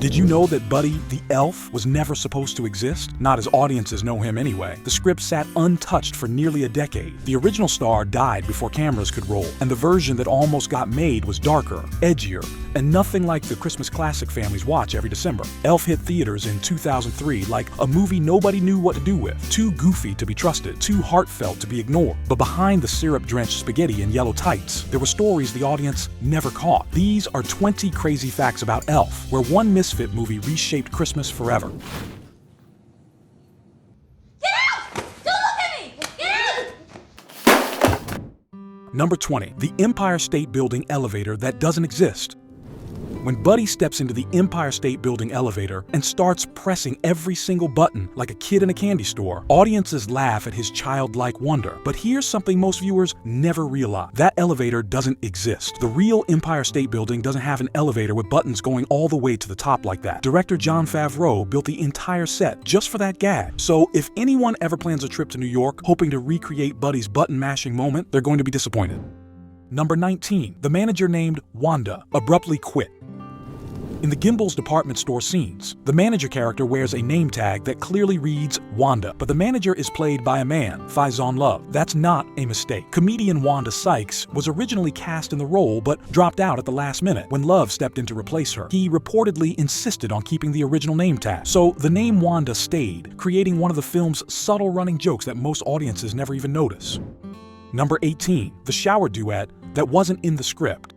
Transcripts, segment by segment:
Did you know that Buddy the Elf was never supposed to exist? Not as audiences know him anyway. The script sat untouched for nearly a decade. The original star died before cameras could roll, and the version that almost got made was darker, edgier, and nothing like the Christmas classic families watch every December. Elf hit theaters in 2003 like a movie nobody knew what to do with. Too goofy to be trusted, too heartfelt to be ignored. But behind the syrup-drenched spaghetti and yellow tights, there were stories the audience never caught. These are 20 crazy facts about Elf, where one misfit movie reshaped Christmas forever. Get out! Don't look at me! Get out! Number 20. The Empire State Building elevator that doesn't exist. When Buddy steps into the Empire State Building elevator and starts pressing every single button like a kid in a candy store, audiences laugh at his childlike wonder. But here's something most viewers never realize. That elevator doesn't exist. The real Empire State Building doesn't have an elevator with buttons going all the way to the top like that. Director Jon Favreau built the entire set just for that gag. So if anyone ever plans a trip to New York hoping to recreate Buddy's button-mashing moment, they're going to be disappointed. Number 19. The manager named Wanda abruptly quit. In the Gimbel's department store scenes, the manager character wears a name tag that clearly reads Wanda, but the manager is played by a man, Faison Love. That's not a mistake. Comedian Wanda Sykes was originally cast in the role but dropped out at the last minute when Love stepped in to replace her. He reportedly insisted on keeping the original name tag, so the name Wanda stayed, creating one of the film's subtle running jokes that most audiences never even notice. Number 18. The shower duet that wasn't in the script.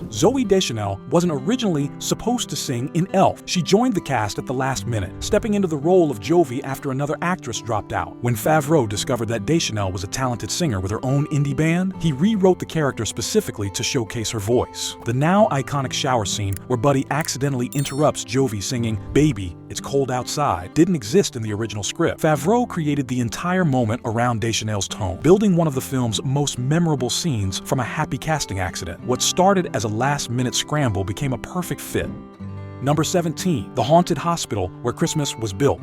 Zooey Deschanel wasn't originally supposed to sing in Elf. She joined the cast at the last minute, stepping into the role of Jovi after another actress dropped out. When Favreau discovered that Deschanel was a talented singer with her own indie band, he rewrote the character specifically to showcase her voice. The now iconic shower scene where Buddy accidentally interrupts Jovi singing "Baby, It's Cold Outside" didn't exist in the original script. Favreau created the entire moment around Deschanel's tone, building one of the film's most memorable scenes from a happy casting accident. What started as a last-minute scramble became a perfect fit. Number 17. The haunted hospital where Christmas was built.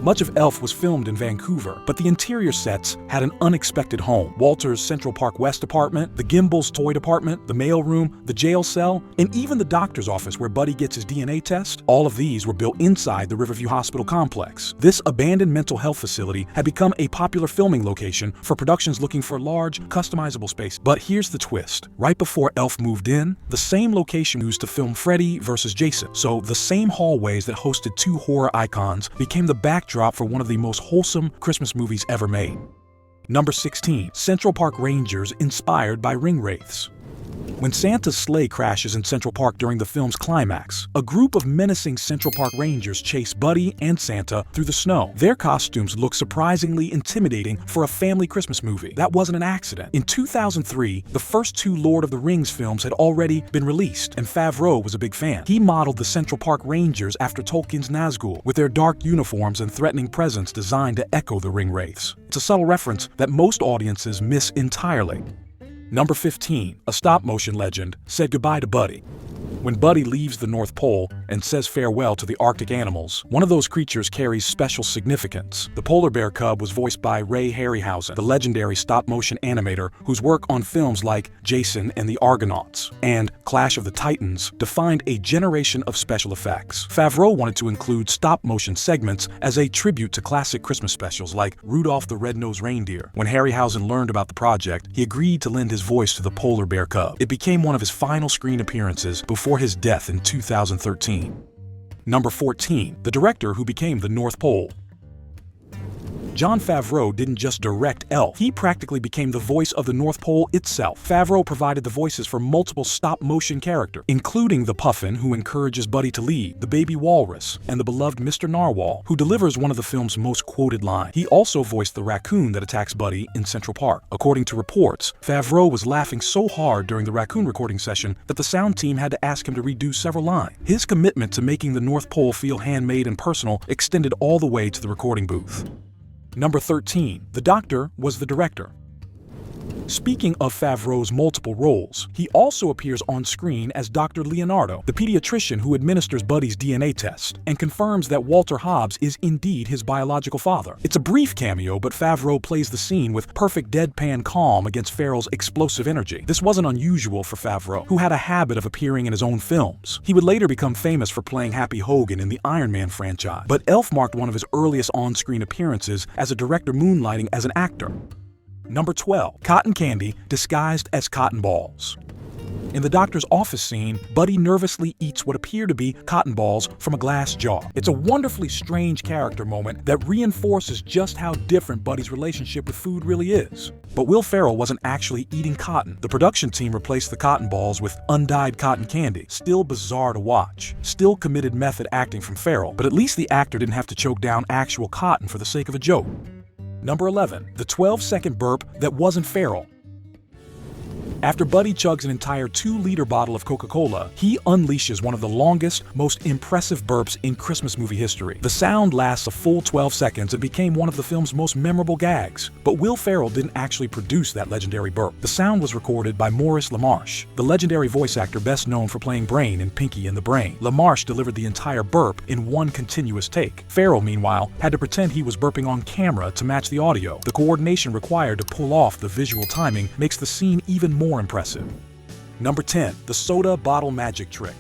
Much of Elf was filmed in Vancouver, but the interior sets had an unexpected home. Walter's Central Park West apartment, the Gimbel's toy department, the mailroom, the jail cell, and even the doctor's office where Buddy gets his DNA test. All of these were built inside the Riverview Hospital complex. This abandoned mental health facility had become a popular filming location for productions looking for large, customizable space. But here's the twist. Right before Elf moved in, the same location used to film Freddy vs. Jason. So the same hallways that hosted two horror icons became the backdrop for one of the most wholesome Christmas movies ever made. Number 16. Central Park Rangers inspired by ring wraiths. When Santa's sleigh crashes in Central Park during the film's climax, a group of menacing Central Park Rangers chase Buddy and Santa through the snow. Their costumes look surprisingly intimidating for a family Christmas movie. That wasn't an accident. In 2003, the first two Lord of the Rings films had already been released, and Favreau was a big fan. He modeled the Central Park Rangers after Tolkien's Nazgul, with their dark uniforms and threatening presence designed to echo the ring wraiths. It's a subtle reference that most audiences miss entirely. Number 15. A stop-motion legend said goodbye to Buddy. When Buddy leaves the North Pole and says farewell to the Arctic animals, one of those creatures carries special significance. The polar bear cub was voiced by Ray Harryhausen, the legendary stop-motion animator whose work on films like Jason and the Argonauts and Clash of the Titans defined a generation of special effects. Favreau wanted to include stop-motion segments as a tribute to classic Christmas specials like Rudolph the Red-Nosed Reindeer. When Harryhausen learned about the project, he agreed to lend his voice to the polar bear cub. It became one of his final screen appearances before his death in 2013. Number 14. The director who became the North Pole. Jon Favreau didn't just direct Elf, he practically became the voice of the North Pole itself. Favreau provided the voices for multiple stop-motion characters, including the puffin who encourages Buddy to lead, the baby walrus, and the beloved Mr. Narwhal, who delivers one of the film's most quoted lines. He also voiced the raccoon that attacks Buddy in Central Park. According to reports, Favreau was laughing so hard during the raccoon recording session that the sound team had to ask him to redo several lines. His commitment to making the North Pole feel handmade and personal extended all the way to the recording booth. Number 13. The Doctor was the director. Speaking of Favreau's multiple roles, he also appears on screen as Dr. Leonardo, the pediatrician who administers Buddy's DNA test, and confirms that Walter Hobbs is indeed his biological father. It's a brief cameo, but Favreau plays the scene with perfect deadpan calm against Farrell's explosive energy. This wasn't unusual for Favreau, who had a habit of appearing in his own films. He would later become famous for playing Happy Hogan in the Iron Man franchise, but Elf marked one of his earliest on-screen appearances as a director moonlighting as an actor. Number 12. Cotton candy disguised as cotton balls. In the doctor's office scene, Buddy nervously eats what appear to be cotton balls from a glass jar. It's a wonderfully strange character moment that reinforces just how different Buddy's relationship with food really is. But Will Ferrell wasn't actually eating cotton. The production team replaced the cotton balls with undyed cotton candy. Still bizarre to watch. Still committed method acting from Ferrell, but at least the actor didn't have to choke down actual cotton for the sake of a joke. Number 11. The 12-second burp that wasn't Ferrell. After Buddy chugs an entire 2-liter bottle of Coca-Cola, he unleashes one of the longest, most impressive burps in Christmas movie history. The sound lasts a full 12 seconds and became one of the film's most memorable gags. But Will Ferrell didn't actually produce that legendary burp. The sound was recorded by Maurice LaMarche, the legendary voice actor best known for playing Brain in Pinky and the Brain. LaMarche delivered the entire burp in one continuous take. Ferrell, meanwhile, had to pretend he was burping on camera to match the audio. The coordination required to pull off the visual timing makes the scene even more impressive. Number 10. The soda bottle magic trick.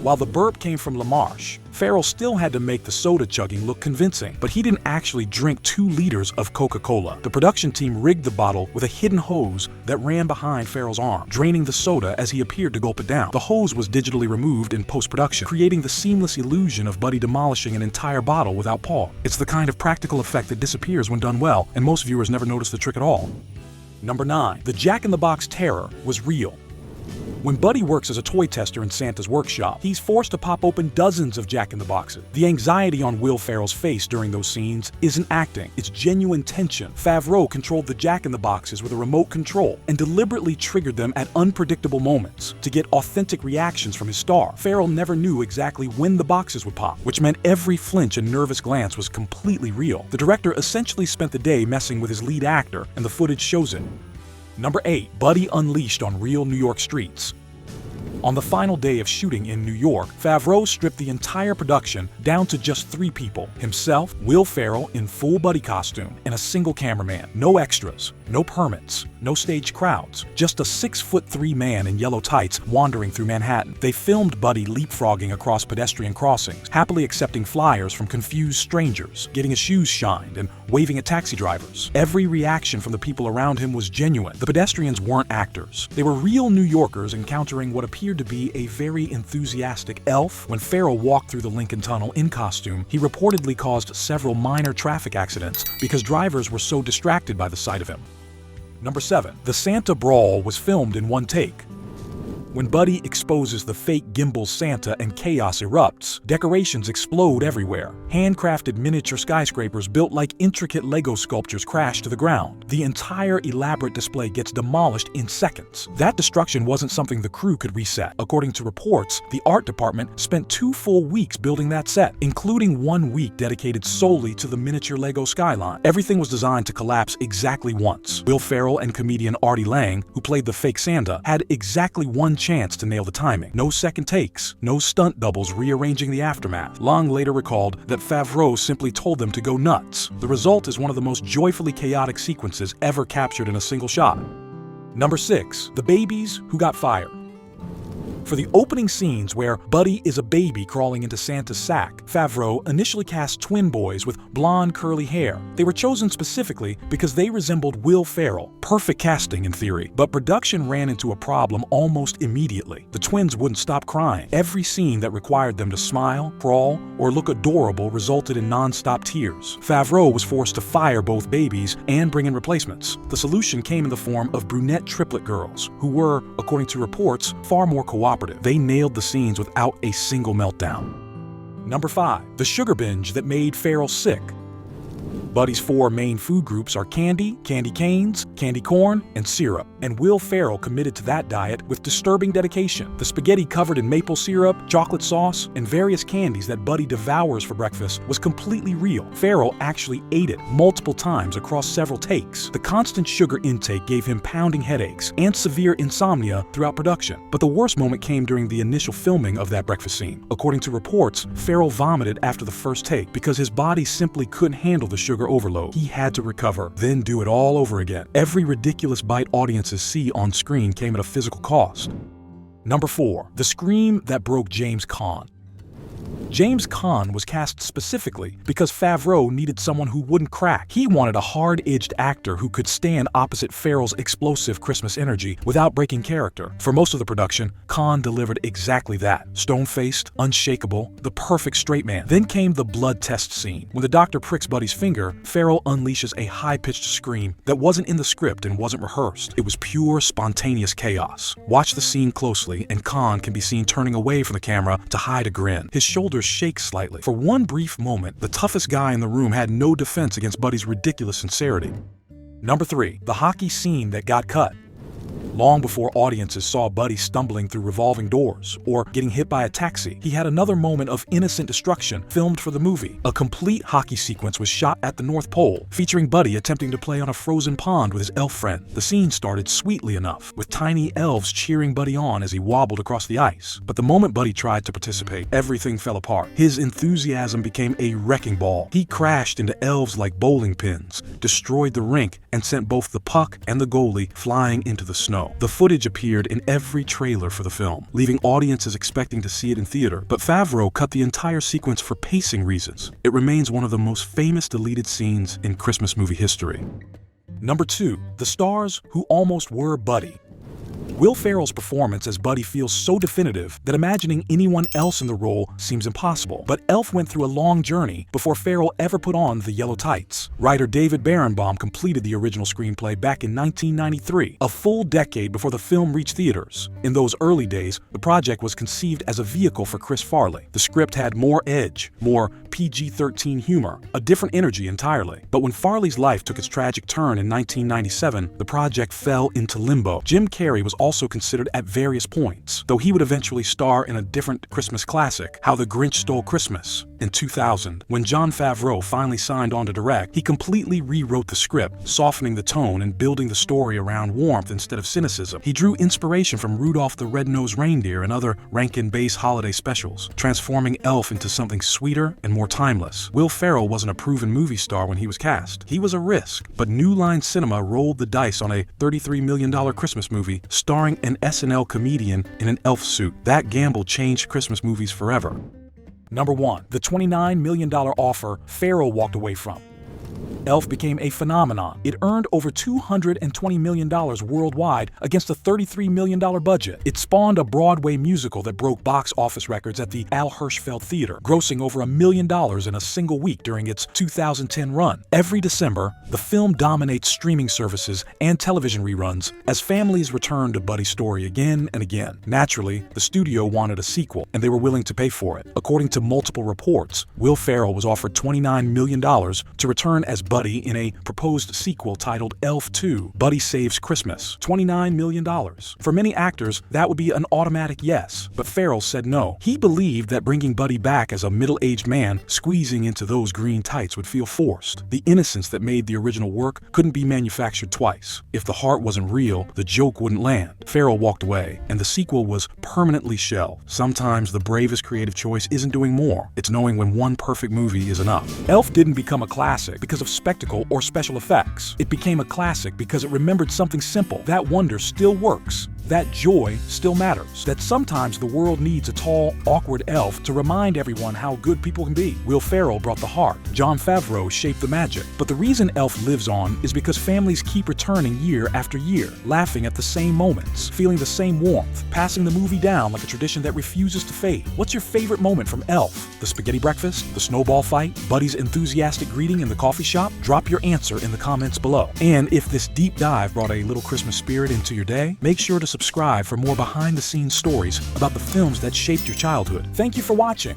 While the burp came from LaMarche, Ferrell still had to make the soda chugging look convincing, but he didn't actually drink 2 liters of Coca-Cola. The production team rigged the bottle with a hidden hose that ran behind Ferrell's arm, draining the soda as he appeared to gulp it down. The hose was digitally removed in post-production, creating the seamless illusion of Buddy demolishing an entire bottle without pause. It's the kind of practical effect that disappears when done well, and most viewers never notice the trick at all. Number 9. The Jack-in-the-Box terror was real. When Buddy works as a toy tester in Santa's workshop, he's forced to pop open dozens of Jack-in-the-Boxes. The anxiety on Will Ferrell's face during those scenes isn't acting, it's genuine tension. Favreau controlled the Jack-in-the-Boxes with a remote control and deliberately triggered them at unpredictable moments to get authentic reactions from his star. Ferrell never knew exactly when the boxes would pop, which meant every flinch and nervous glance was completely real. The director essentially spent the day messing with his lead actor, and the footage shows it. Number 8. Buddy unleashed on real New York streets. On the final day of shooting in New York, Favreau stripped the entire production down to just 3 people: himself, Will Ferrell in full Buddy costume, and a single cameraman. No extras, no permits, no staged crowds, just a 6'3" man in yellow tights wandering through Manhattan. They filmed Buddy leapfrogging across pedestrian crossings, happily accepting flyers from confused strangers, getting his shoes shined, and waving at taxi drivers. Every reaction from the people around him was genuine. The pedestrians weren't actors. They were real New Yorkers encountering what appeared to be a very enthusiastic elf. When Ferrell walked through the Lincoln Tunnel in costume, he reportedly caused several minor traffic accidents because drivers were so distracted by the sight of him. Number 7. The Santa Brawl was filmed in one take. When Buddy exposes the fake gimbal Santa and chaos erupts, decorations explode everywhere. Handcrafted miniature skyscrapers built like intricate Lego sculptures crash to the ground. The entire elaborate display gets demolished in seconds. That destruction wasn't something the crew could reset. According to reports, the art department spent 2 full weeks building that set, including 1 week dedicated solely to the miniature Lego skyline. Everything was designed to collapse exactly once. Will Ferrell and comedian Artie Lang, who played the fake Santa, had exactly one chance to nail the timing. No second takes, no stunt doubles rearranging the aftermath. Lang later recalled that Favreau simply told them to go nuts. The result is one of the most joyfully chaotic sequences ever captured in a single shot. Number 6. The babies who got fired. For the opening scenes where Buddy is a baby crawling into Santa's sack, Favreau initially cast twin boys with blonde curly hair. They were chosen specifically because they resembled Will Ferrell. Perfect casting in theory, but production ran into a problem almost immediately. The twins wouldn't stop crying. Every scene that required them to smile, crawl, or look adorable resulted in non-stop tears. Favreau was forced to fire both babies and bring in replacements. The solution came in the form of brunette triplet girls, who were, according to reports, far more cooperative. They nailed the scenes without a single meltdown. Number 5. The sugar binge that made Ferrell sick. Buddy's 4 main food groups are candy, candy canes, candy corn, and syrup. and Will Ferrell committed to that diet with disturbing dedication. The spaghetti covered in maple syrup, chocolate sauce, and various candies that Buddy devours for breakfast was completely real. Ferrell actually ate it multiple times across several takes. The constant sugar intake gave him pounding headaches and severe insomnia throughout production. But the worst moment came during the initial filming of that breakfast scene. According to reports, Ferrell vomited after the first take because his body simply couldn't handle the sugar overload. He had to recover, then do it all over again. Every ridiculous bite audiences see on screen came at a physical cost. Number 4. The scream that broke James Caan. James Caan was cast specifically because Favreau needed someone who wouldn't crack. He wanted a hard-edged actor who could stand opposite Ferrell's explosive Christmas energy without breaking character. For most of the production, Caan delivered exactly that. Stone-faced, unshakable, the perfect straight man. Then came the blood test scene. When the doctor pricks Buddy's finger, Ferrell unleashes a high-pitched scream that wasn't in the script and wasn't rehearsed. It was pure, spontaneous chaos. Watch the scene closely, and Caan can be seen turning away from the camera to hide a grin. His shoulders shake slightly. For one brief moment, the toughest guy in the room had no defense against Buddy's ridiculous sincerity. Number 3. The hockey scene that got cut. Long before audiences saw Buddy stumbling through revolving doors or getting hit by a taxi, he had another moment of innocent destruction filmed for the movie. A complete hockey sequence was shot at the North Pole, featuring Buddy attempting to play on a frozen pond with his elf friend. The scene started sweetly enough, with tiny elves cheering Buddy on as he wobbled across the ice. But the moment Buddy tried to participate, everything fell apart. His enthusiasm became a wrecking ball. He crashed into elves like bowling pins, destroyed the rink, and sent both the puck and the goalie flying into the snow. The footage appeared in every trailer for the film, leaving audiences expecting to see it in theater, but Favreau cut the entire sequence for pacing reasons. It remains one of the most famous deleted scenes in Christmas movie history. Number 2. The stars who almost were Buddy. Will Ferrell's performance as Buddy feels so definitive that imagining anyone else in the role seems impossible. But Elf went through a long journey before Ferrell ever put on the yellow tights. Writer David Barenbaum completed the original screenplay back in 1993, a full decade before the film reached theaters. In those early days, the project was conceived as a vehicle for Chris Farley. The script had more edge, more PG-13 humor, a different energy entirely. But when Farley's life took its tragic turn in 1997, the project fell into limbo. Jim Carrey was also considered at various points, though he would eventually star in a different Christmas classic, How the Grinch Stole Christmas, in 2000. When Jon Favreau finally signed on to direct, he completely rewrote the script, softening the tone and building the story around warmth instead of cynicism. He drew inspiration from Rudolph the Red-Nosed Reindeer and other Rankin-based holiday specials, transforming Elf into something sweeter and more timeless. Will Ferrell wasn't a proven movie star when he was cast. He was a risk, but New Line Cinema rolled the dice on a $33 million Christmas movie starring an SNL comedian in an elf suit. That gamble changed Christmas movies forever. Number 1. The $29 million offer Ferrell walked away from. Elf became a phenomenon. It earned over $220 million worldwide against a $33 million budget. It spawned a Broadway musical that broke box office records at the Al Hirschfeld Theater, grossing over $1 million in a single week during its 2010 run. Every December, the film dominates streaming services and television reruns as families return to Buddy's story again and again. Naturally, the studio wanted a sequel, and they were willing to pay for it. According to multiple reports, Will Ferrell was offered $29 million to return as Buddy in a proposed sequel titled Elf 2, Buddy Saves Christmas. $29 million. For many actors, that would be an automatic yes, but Ferrell said no. He believed that bringing Buddy back as a middle-aged man squeezing into those green tights would feel forced. The innocence that made the original work couldn't be manufactured twice. If the heart wasn't real, the joke wouldn't land. Ferrell walked away, and the sequel was permanently shelved. Sometimes the bravest creative choice isn't doing more. It's knowing when one perfect movie is enough. Elf didn't become a classic because of spectacle or special effects. It became a classic because it remembered something simple. That wonder still works. That joy still matters. That sometimes the world needs a tall, awkward elf to remind everyone how good people can be. Will Ferrell brought the heart. Jon Favreau shaped the magic. But the reason Elf lives on is because families keep returning year after year, laughing at the same moments, feeling the same warmth, passing the movie down like a tradition that refuses to fade. What's your favorite moment from Elf? The spaghetti breakfast? The snowball fight? Buddy's enthusiastic greeting in the coffee shop? Drop your answer in the comments below. And if this deep dive brought a little Christmas spirit into your day, make sure to subscribe for more behind-the-scenes stories about the films that shaped your childhood. Thank you for watching.